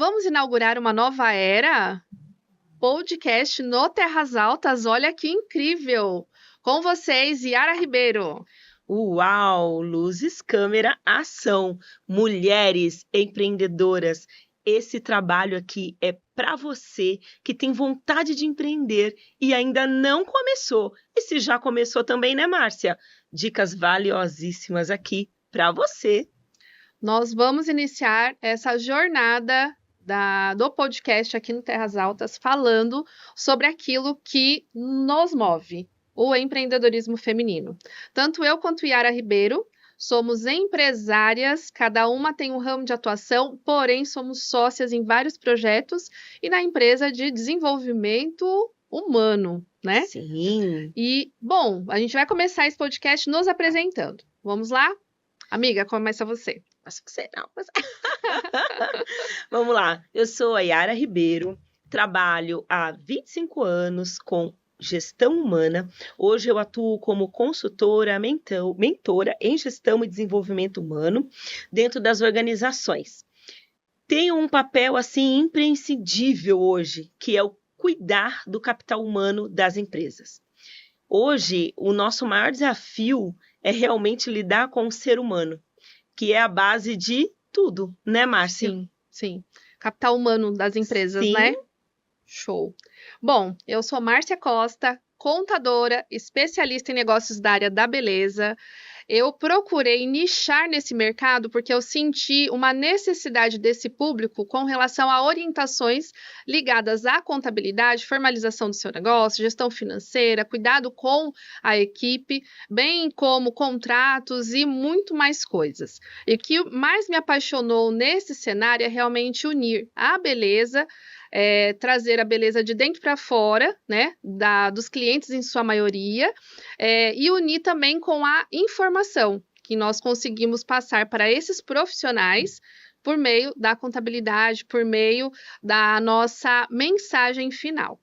Vamos inaugurar uma nova era? Podcast no Terras Altas, olha que incrível! Com vocês, Yara Ribeiro. Uau! Luzes, câmera, ação. Mulheres empreendedoras. Esse trabalho aqui é para você que tem vontade de empreender e ainda não começou. E se já começou também, né, Márcia? Dicas valiosíssimas aqui para você. Nós vamos iniciar essa jornada do podcast aqui no Terras Altas falando sobre aquilo que nos move, o empreendedorismo feminino. Tanto eu quanto Yara Ribeiro somos empresárias, cada uma tem um ramo de atuação, porém somos sócias em vários projetos e na empresa de desenvolvimento humano, né? Sim. E, bom, a gente vai começar esse podcast nos apresentando. Vamos lá? Amiga, começa você. Acho que você não. Mas... Vamos lá. Eu sou a Yara Ribeiro, trabalho há 25 anos com gestão humana. Hoje eu atuo como consultora, mentora em gestão e desenvolvimento humano dentro das organizações. Tenho um papel assim imprescindível hoje, que é o cuidar do capital humano das empresas. Hoje, o nosso maior desafio é realmente lidar com o ser humano, que é a base de tudo, né, Márcia? Sim. Capital humano das empresas, Sim. né? Show. Bom, eu sou Márcia Costa, contadora, especialista em negócios da área da beleza. Eu procurei nichar nesse mercado porque eu senti uma necessidade desse público com relação a orientações ligadas à contabilidade, formalização do seu negócio, gestão financeira, cuidado com a equipe, bem como contratos e muito mais coisas. E o que mais me apaixonou nesse cenário é realmente unir a beleza, trazer a beleza de dentro para fora, né, dos clientes em sua maioria, e unir também com a informação que nós conseguimos passar para esses profissionais por meio da contabilidade, por meio da nossa mensagem final.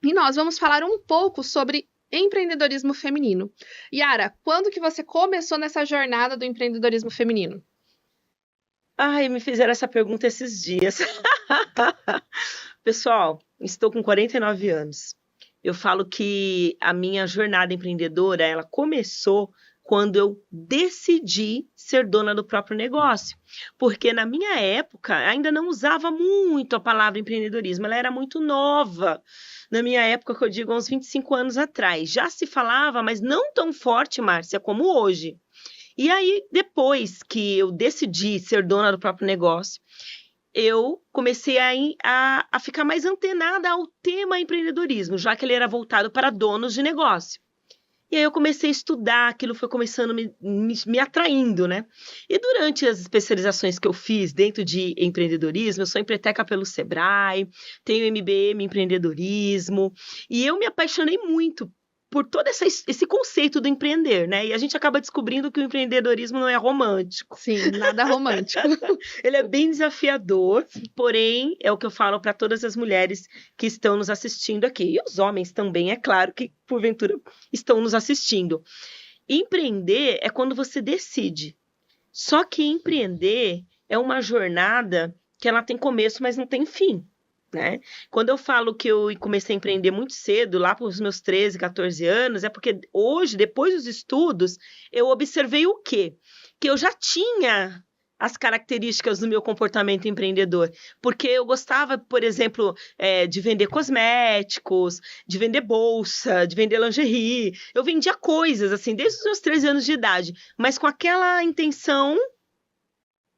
E nós vamos falar um pouco sobre empreendedorismo feminino. Yara, quando que você começou nessa jornada do empreendedorismo feminino? Ai, me fizeram essa pergunta esses dias. Pessoal, estou com 49 anos. Eu falo que a minha jornada empreendedora, ela começou quando eu decidi ser dona do próprio negócio. Porque na minha época, ainda não usava muito a palavra empreendedorismo, ela era muito nova. Na minha época, que eu digo, uns 25 anos atrás. Já se falava, mas não tão forte, Márcia, como hoje. E aí, depois que eu decidi ser dona do próprio negócio, eu comecei a ficar mais antenada ao tema empreendedorismo, já que ele era voltado para donos de negócio. E aí eu comecei a estudar, aquilo foi começando me atraindo, né? E durante as especializações que eu fiz dentro de empreendedorismo, eu sou empreiteca pelo Sebrae, tenho MBA em empreendedorismo, e eu me apaixonei muito por todo esse conceito do empreender, né? E a gente acaba descobrindo que o empreendedorismo não é romântico. Sim, nada romântico. Ele é bem desafiador, porém, é o que eu falo para todas as mulheres que estão nos assistindo aqui. E os homens também, é claro, que porventura estão nos assistindo. Empreender é quando você decide. Só que empreender é uma jornada que ela tem começo, mas não tem fim. Né? Quando eu falo que eu comecei a empreender muito cedo, lá para os meus 13, 14 anos, é porque hoje, depois dos estudos, eu observei o quê? Que eu já tinha as características do meu comportamento empreendedor, porque eu gostava, por exemplo, de vender cosméticos, de vender bolsa, de vender lingerie, eu vendia coisas, assim, desde os meus 13 anos de idade, mas com aquela intenção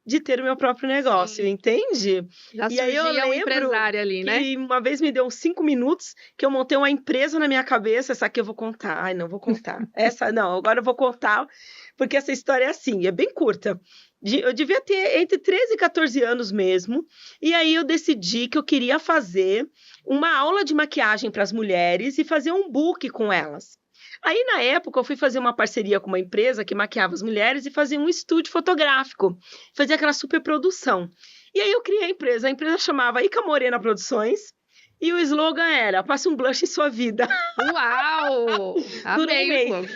de ter o meu próprio negócio, Sim. Entende? Já e aí eu lembro empresária ali, né? Que uma vez me deu uns 5 minutos que eu montei uma empresa na minha cabeça, essa aqui eu vou contar. Ai, não vou contar. Essa não, agora eu vou contar, porque essa história é assim, é bem curta. Eu devia ter entre 13 e 14 anos mesmo, e aí eu decidi que eu queria fazer uma aula de maquiagem para as mulheres e fazer um book com elas. Aí, na época, eu fui fazer uma parceria com uma empresa que maquiava as mulheres e fazia um estúdio fotográfico. Fazia aquela superprodução. E aí eu criei a empresa chamava Ica Morena Produções. E o slogan era, passe um blush em sua vida. Uau! Durou um Amei o mês. slogan.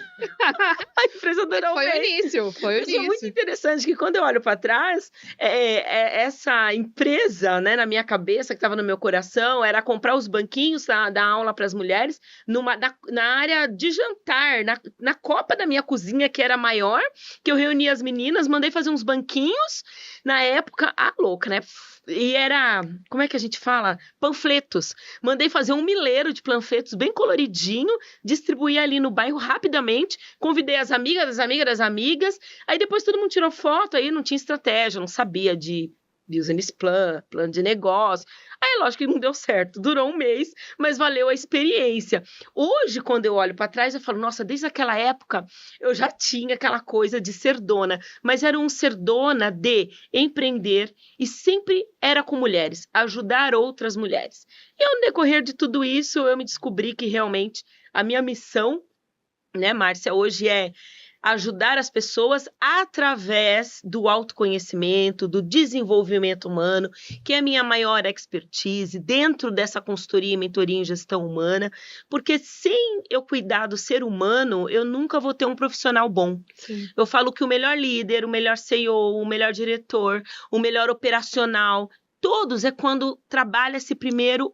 A empresa durou um Foi o mês. início, foi o Mas é muito início. interessante que quando eu olho para trás, essa empresa, né, na minha cabeça, que estava no meu coração, era comprar os banquinhos, dar aula para as mulheres na área de jantar, na copa da minha cozinha, que era maior, que eu reunia as meninas, mandei fazer uns banquinhos, na época, louca, né? E era, como é que a gente fala? Panfletos. Mandei fazer um milheiro de panfletos bem coloridinho, distribuí ali no bairro rapidamente, convidei as amigas das amigas das amigas, aí depois todo mundo tirou foto, aí não tinha estratégia, não sabia de business plan, plano de negócio. Aí, lógico que não deu certo, durou um mês, mas valeu a experiência. Hoje, quando eu olho para trás, eu falo, nossa, desde aquela época eu já tinha aquela coisa de ser dona, mas era um ser dona de empreender e sempre era com mulheres, ajudar outras mulheres. E ao decorrer de tudo isso, eu me descobri que realmente a minha missão, né, Márcia, hoje é ajudar as pessoas através do autoconhecimento, do desenvolvimento humano, que é a minha maior expertise dentro dessa consultoria e mentoria em gestão humana, porque sem eu cuidar do ser humano, eu nunca vou ter um profissional bom. Sim. Eu falo que o melhor líder, o melhor CEO, o melhor diretor, o melhor operacional, todos é quando trabalha-se primeiro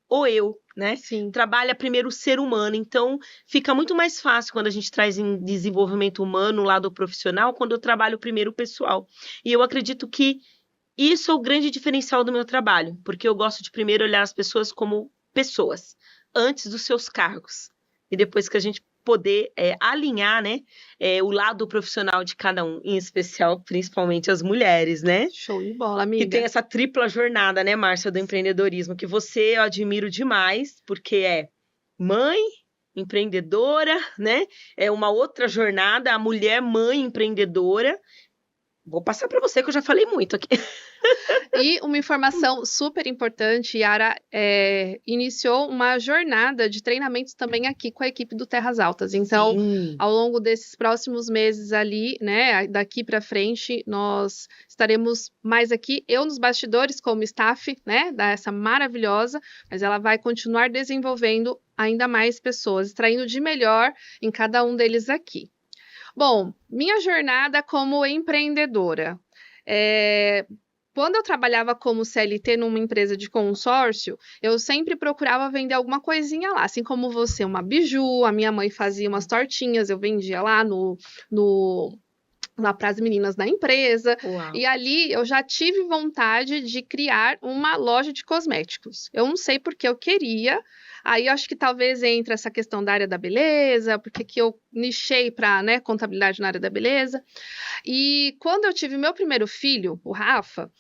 o eu, né? Sim. Trabalha primeiro o ser humano. Então, fica muito mais fácil quando a gente traz em desenvolvimento humano o lado profissional, quando eu trabalho primeiro o pessoal. E eu acredito que isso é o grande diferencial do meu trabalho, porque eu gosto de primeiro olhar as pessoas como pessoas, antes dos seus cargos. E depois que a gente poder alinhar, né, o lado profissional de cada um, em especial, principalmente as mulheres, né? Show de bola, amiga. Que tem essa tripla jornada, né, Márcia, do empreendedorismo, que eu admiro demais, porque é mãe, empreendedora, né? É uma outra jornada, a mulher mãe empreendedora. Vou passar para você, que eu já falei muito aqui. E uma informação super importante, Yara iniciou uma jornada de treinamentos também aqui com a equipe do Terras Altas. Então, Sim. Ao longo desses próximos meses ali, né, daqui para frente, nós estaremos mais aqui, eu nos bastidores como staff, né, dessa maravilhosa, mas ela vai continuar desenvolvendo ainda mais pessoas, extraindo de melhor em cada um deles aqui. Bom, minha jornada como empreendedora. Quando eu trabalhava como CLT numa empresa de consórcio, eu sempre procurava vender alguma coisinha lá. Assim como você, uma biju, a minha mãe fazia umas tortinhas, eu vendia lá lá para as meninas da empresa. Uau. E ali eu já tive vontade de criar uma loja de cosméticos. Eu não sei porque eu queria. Aí eu acho que talvez entre essa questão da área da beleza, porque que eu nichei para, né, contabilidade na área da beleza. E quando eu tive meu primeiro filho, o Rafa,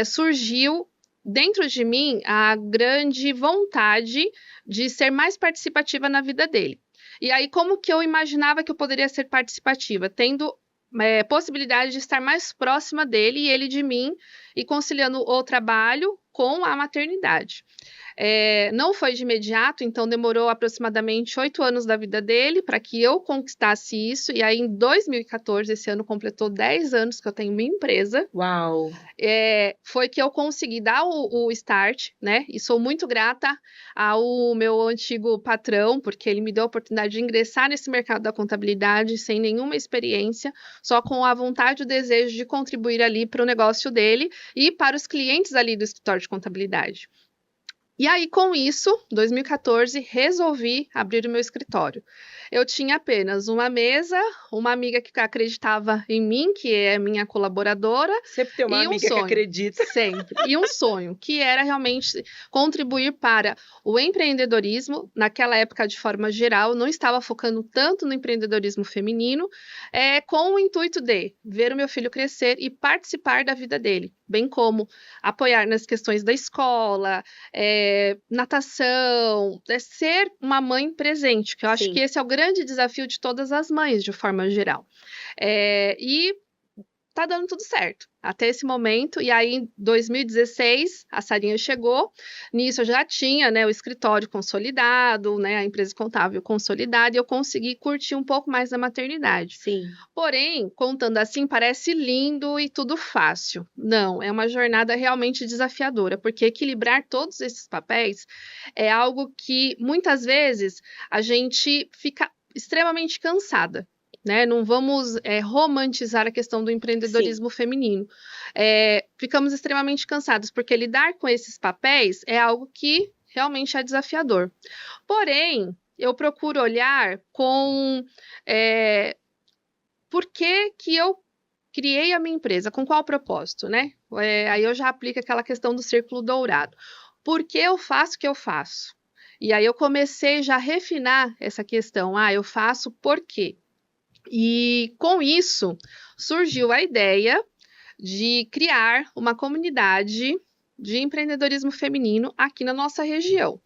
surgiu dentro de mim a grande vontade de ser mais participativa na vida dele. E aí, como que eu imaginava que eu poderia ser participativa? Tendo possibilidade de estar mais próxima dele e ele de mim, e conciliando o trabalho com a maternidade. Não foi de imediato, então demorou aproximadamente 8 anos da vida dele para que eu conquistasse isso, e aí em 2014, esse ano completou 10 anos que eu tenho minha empresa. Uau! Foi que eu consegui dar o start, né? E sou muito grata ao meu antigo patrão, porque ele me deu a oportunidade de ingressar nesse mercado da contabilidade sem nenhuma experiência, só com a vontade e o desejo de contribuir ali para o negócio dele e para os clientes ali do escritório de contabilidade. E aí, com isso, em 2014, resolvi abrir o meu escritório. Eu tinha apenas uma mesa, uma amiga que acreditava em mim, que é minha colaboradora. Sempre tem uma amiga que acredita. Sempre. E um sonho, que era realmente contribuir para o empreendedorismo. Naquela época, de forma geral, não estava focando tanto no empreendedorismo feminino, com o intuito de ver o meu filho crescer e participar da vida dele, bem como apoiar nas questões da escola, natação, ser uma mãe presente, que eu acho que esse é o grande desafio de todas as mães, de forma geral. E tá dando tudo certo até esse momento. E aí, em 2016, a Sarinha chegou. Nisso, eu já tinha, né, o escritório consolidado, né, a empresa contábil consolidada, e eu consegui curtir um pouco mais da maternidade. Sim. Porém, contando assim, parece lindo e tudo fácil. Não, é uma jornada realmente desafiadora, porque equilibrar todos esses papéis é algo que, muitas vezes, a gente fica extremamente cansada. Né? Não vamos romantizar a questão do empreendedorismo feminino. Ficamos extremamente cansados, porque lidar com esses papéis é algo que realmente é desafiador. Porém, eu procuro olhar com por que eu criei a minha empresa, com qual propósito, né? Aí eu já aplico aquela questão do círculo dourado. Por que eu faço o que eu faço? E aí eu comecei já a refinar essa questão. Eu faço por quê? E com isso surgiu a ideia de criar uma comunidade de empreendedorismo feminino aqui na nossa região.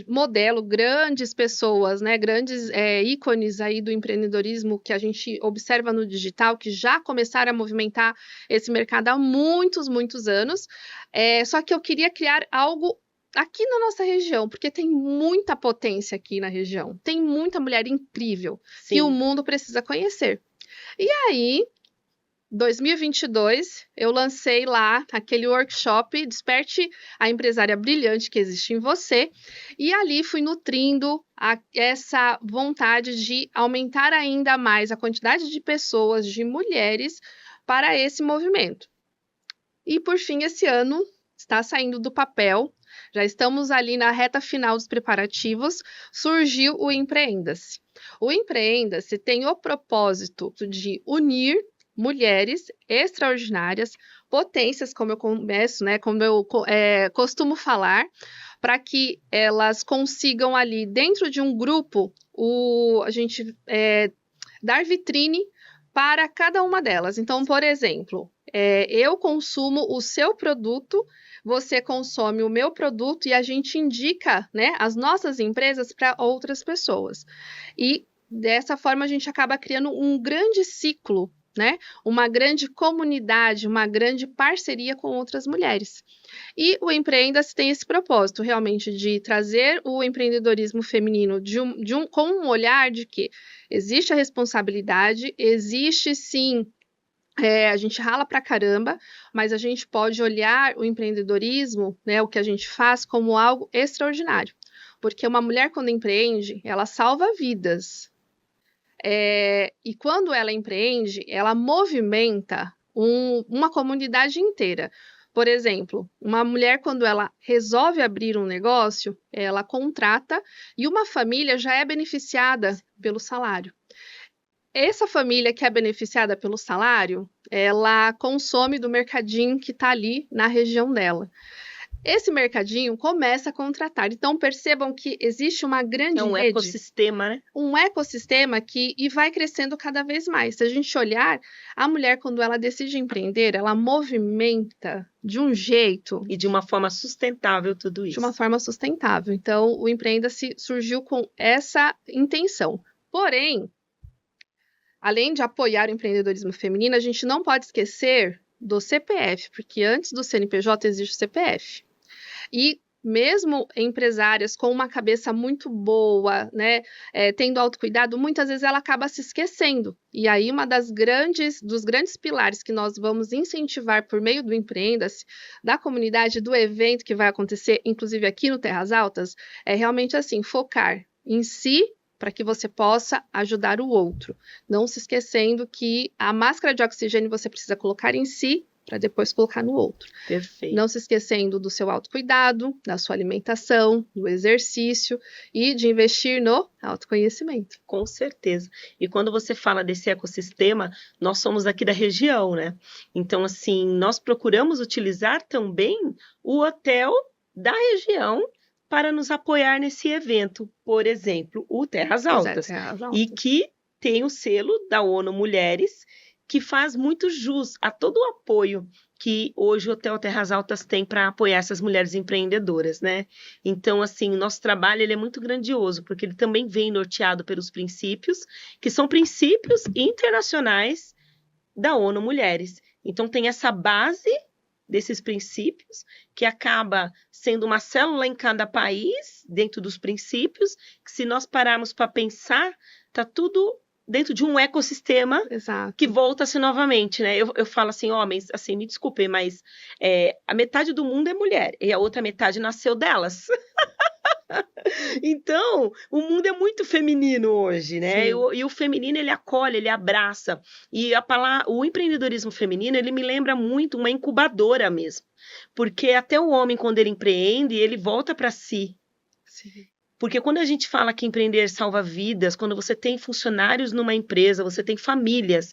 Modelo grandes pessoas, né, grandes ícones aí do empreendedorismo que a gente observa no digital, que já começaram a movimentar esse mercado há muitos, muitos anos. Só que eu queria criar algo aqui na nossa região, porque tem muita potência aqui na região, tem muita mulher incrível que o mundo precisa conhecer. E aí, 2022, eu lancei lá aquele workshop Desperte a Empresária Brilhante que existe em você, e ali fui nutrindo essa vontade de aumentar ainda mais a quantidade de pessoas, de mulheres, para esse movimento. E por fim, esse ano está saindo do papel. Já estamos ali na reta final dos preparativos, surgiu o Empreenda-se. O Empreenda-se tem o propósito de unir mulheres extraordinárias, potências, como eu começo, né, como eu costumo falar, para que elas consigam ali, dentro de um grupo, a gente dar vitrine para cada uma delas. Então, por exemplo, eu consumo o seu produto, você consome o meu produto e a gente indica, né, as nossas empresas para outras pessoas. E dessa forma a gente acaba criando um grande ciclo, né, uma grande comunidade, uma grande parceria com outras mulheres. E o Empreenda-se tem esse propósito realmente de trazer o empreendedorismo feminino com um olhar de que existe a responsabilidade, existe sim. A gente rala pra caramba, mas a gente pode olhar o empreendedorismo, né, o que a gente faz, como algo extraordinário. Porque uma mulher, quando empreende, ela salva vidas. E quando ela empreende, ela movimenta uma comunidade inteira. Por exemplo, uma mulher, quando ela resolve abrir um negócio, ela contrata e uma família já é beneficiada pelo salário. Essa família que é beneficiada pelo salário, ela consome do mercadinho que está ali na região dela. Esse mercadinho começa a contratar. Então, percebam que existe uma grande rede. Ecossistema, né? Um ecossistema e vai crescendo cada vez mais. Se a gente olhar, a mulher, quando ela decide empreender, ela movimenta de um jeito... E de uma forma sustentável tudo isso. De uma forma sustentável. Então, o Empreenda-se surgiu com essa intenção. Porém, além de apoiar o empreendedorismo feminino, a gente não pode esquecer do CPF, porque antes do CNPJ existe o CPF. E mesmo empresárias com uma cabeça muito boa, né, tendo autocuidado, muitas vezes ela acaba se esquecendo. E aí dos grandes pilares que nós vamos incentivar por meio do Empreenda-se, da comunidade, do evento que vai acontecer, inclusive aqui no Terras Altas, é realmente assim, focar em si, para que você possa ajudar o outro. Não se esquecendo que a máscara de oxigênio você precisa colocar em si, para depois colocar no outro. Perfeito. Não se esquecendo do seu autocuidado, da sua alimentação, do exercício e de investir no autoconhecimento. Com certeza. E quando você fala desse ecossistema, nós somos aqui da região, né? Então, assim, nós procuramos utilizar também o hotel da região para nos apoiar nesse evento. Por exemplo, o Terras Altas. E que tem o selo da ONU Mulheres, que faz muito jus a todo o apoio que hoje o Hotel Terras Altas tem para apoiar essas mulheres empreendedoras, né? Então, assim, nosso trabalho ele é muito grandioso, porque ele também vem norteado pelos princípios, que são princípios internacionais da ONU Mulheres. Então, tem essa base desses princípios, que acaba sendo uma célula em cada país, dentro dos princípios, que se nós pararmos para pensar, está tudo dentro de um ecossistema. Exato. Que volta-se novamente, né? Eu falo assim, homens, assim, me desculpem, mas a metade do mundo é mulher, e a outra metade nasceu delas. Então, o mundo é muito feminino hoje, né? E o feminino, ele acolhe, ele abraça. E o empreendedorismo feminino, ele me lembra muito uma incubadora mesmo. Porque até o homem, quando ele empreende, ele volta para si. Sim. Porque quando a gente fala que empreender salva vidas, quando você tem funcionários numa empresa, você tem famílias,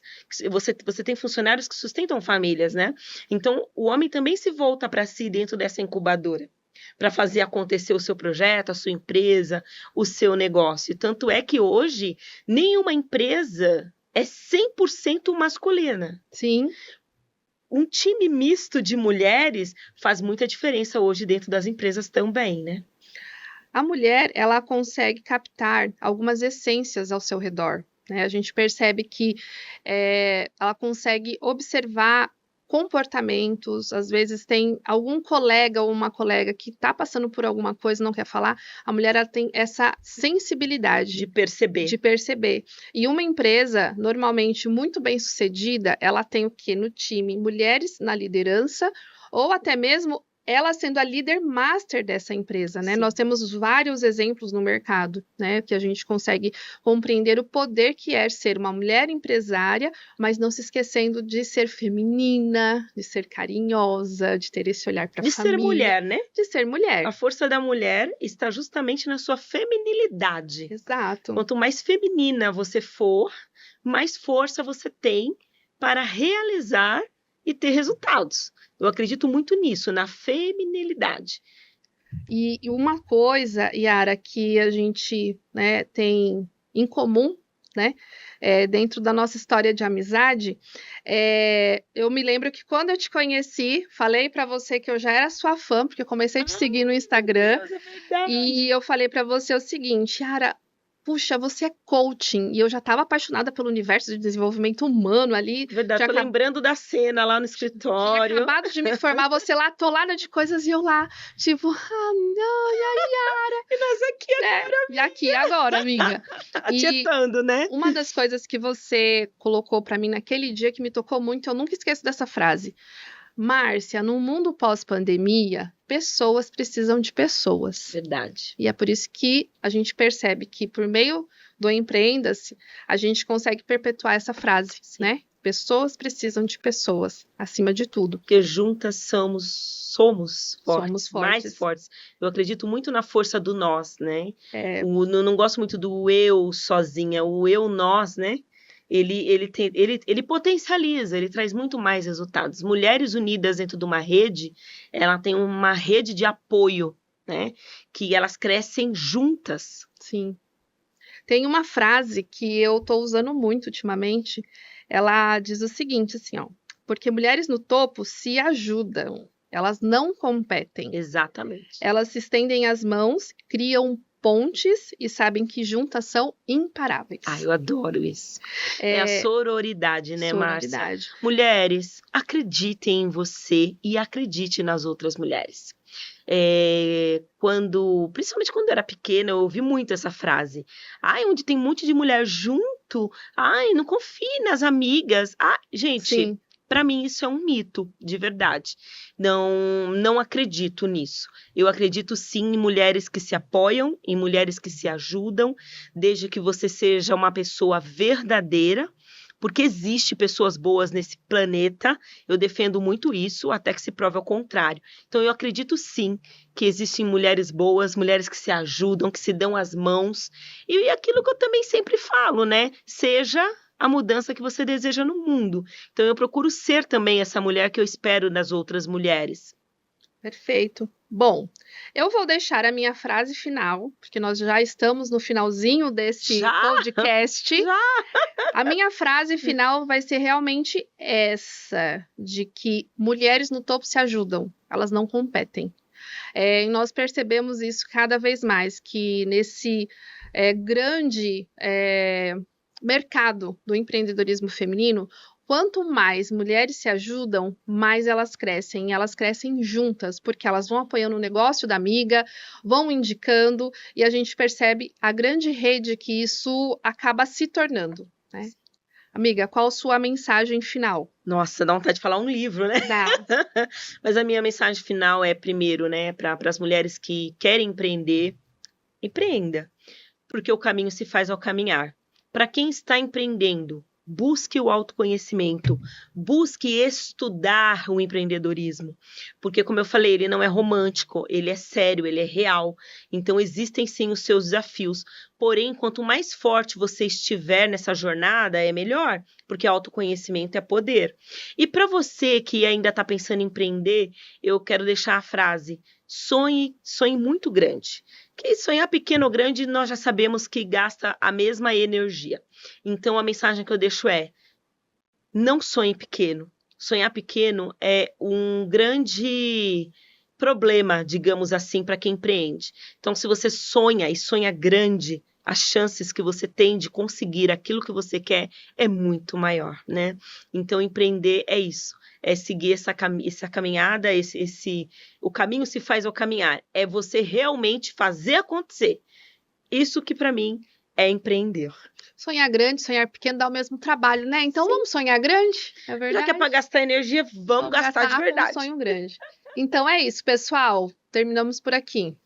você tem funcionários que sustentam famílias, né? Então, o homem também se volta para si dentro dessa incubadora, para fazer acontecer o seu projeto, a sua empresa, o seu negócio. Tanto é que hoje, nenhuma empresa é 100% masculina. Sim. Um time misto de mulheres faz muita diferença hoje dentro das empresas também, né? A mulher, ela consegue captar algumas essências ao seu redor, né? A gente percebe que ela consegue observar comportamentos, às vezes tem algum colega ou uma colega que está passando por alguma coisa e não quer falar, a mulher ela tem essa sensibilidade de perceber. E uma empresa, normalmente muito bem sucedida, ela tem o quê? No time, mulheres na liderança, ou até mesmo ela sendo a líder master dessa empresa, né? Sim. Nós temos vários exemplos no mercado, né? Que a gente consegue compreender o poder que é ser uma mulher empresária, mas não se esquecendo de ser feminina, de ser carinhosa, de ter esse olhar para a família. De ser mulher, né? De ser mulher. A força da mulher está justamente na sua feminilidade. Exato. Quanto mais feminina você for, mais força você tem para realizar e ter resultados. Eu acredito muito nisso, na feminilidade. E uma coisa, Yara, que a gente, né, tem em comum, né, dentro da nossa história de amizade, eu me lembro que quando eu te conheci, falei para você que eu já era sua fã, porque eu comecei a te seguir no Instagram, Deus, é verdade. E eu falei para você o seguinte, Yara, puxa, você é coaching, e eu já estava apaixonada pelo universo de desenvolvimento humano ali. Verdade, tô lembrando da cena lá no escritório. Tinha acabado de me formar, você lá, atolada de coisas, e eu lá, tipo, não, Yara. E nós aqui agora, E aqui agora, amiga. Atietando, né? Uma das coisas que você colocou para mim naquele dia que me tocou muito, eu nunca esqueço dessa frase. Márcia, num mundo pós-pandemia, pessoas precisam de pessoas. Verdade. E é por isso que a gente percebe que, por meio do Empreenda-se, a gente consegue perpetuar essa frase, Sim. né? Pessoas precisam de pessoas, acima de tudo. Porque juntas somos fortes. Somos fortes. Mais fortes. Eu acredito muito na força do nós, né? Não gosto muito do eu sozinha, o eu nós, né? Ele potencializa, ele traz muito mais resultados. Mulheres unidas dentro de uma rede, ela tem uma rede de apoio, né? Que elas crescem juntas. Sim. Tem uma frase que eu estou usando muito ultimamente, ela diz o seguinte, assim, ó, porque mulheres no topo se ajudam, elas não competem. Exatamente. Elas se estendem as mãos, criam pontes e sabem que juntas são imparáveis. Eu adoro isso. É a sororidade, né, Márcia? Mulheres, acreditem em você e acredite nas outras mulheres. Principalmente quando eu era pequena, eu ouvi muito essa frase. Onde tem um monte de mulher junto, não confie nas amigas. Gente, Sim. Para mim isso é um mito, de verdade. Não acredito nisso. Eu acredito sim em mulheres que se apoiam, em mulheres que se ajudam, desde que você seja uma pessoa verdadeira, porque existe pessoas boas nesse planeta, eu defendo muito isso, até que se prove ao contrário. Então eu acredito sim que existem mulheres boas, mulheres que se ajudam, que se dão as mãos, e aquilo que eu também sempre falo, né? Seja a mudança que você deseja no mundo. Então eu procuro ser também essa mulher que eu espero nas outras mulheres. Perfeito. Bom, eu vou deixar a minha frase final, porque nós já estamos no finalzinho desse podcast. Já? A minha frase final vai ser realmente essa, de que mulheres no topo se ajudam, elas não competem. E nós percebemos isso cada vez mais, que nesse grande mercado do empreendedorismo feminino, quanto mais mulheres se ajudam, mais elas crescem. E elas crescem juntas, porque elas vão apoiando o negócio da amiga, vão indicando, e a gente percebe a grande rede que isso acaba se tornando, né? Amiga, qual a sua mensagem final? Nossa, dá vontade de falar um livro, né? Dá. Mas a minha mensagem final é, primeiro, né, para as mulheres que querem empreender, empreenda, porque o caminho se faz ao caminhar. Para quem está empreendendo, busque o autoconhecimento, busque estudar o empreendedorismo, porque, como eu falei, ele não é romântico, ele é sério, ele é real. Então, existem sim os seus desafios. Porém, quanto mais forte você estiver nessa jornada, é melhor, porque autoconhecimento é poder. E para você que ainda está pensando em empreender, eu quero deixar a frase: sonhe, sonhe muito grande. Que sonhar pequeno ou grande, nós já sabemos que gasta a mesma energia. Então, a mensagem que eu deixo é: não sonhe pequeno. Sonhar pequeno é um grande problema, digamos assim, para quem empreende. Então, se você sonha e sonha grande, as chances que você tem de conseguir aquilo que você quer é muito maior, né? Então, empreender é isso. É seguir essa caminhada, o caminho se faz ao caminhar. É você realmente fazer acontecer. Isso que, para mim, é empreender. Sonhar grande, sonhar pequeno dá o mesmo trabalho, né? Então Sim. vamos sonhar grande, é Já verdade? que é para gastar energia, vamos gastar de com um verdade. sonho grande. Então é isso, pessoal. Terminamos por aqui.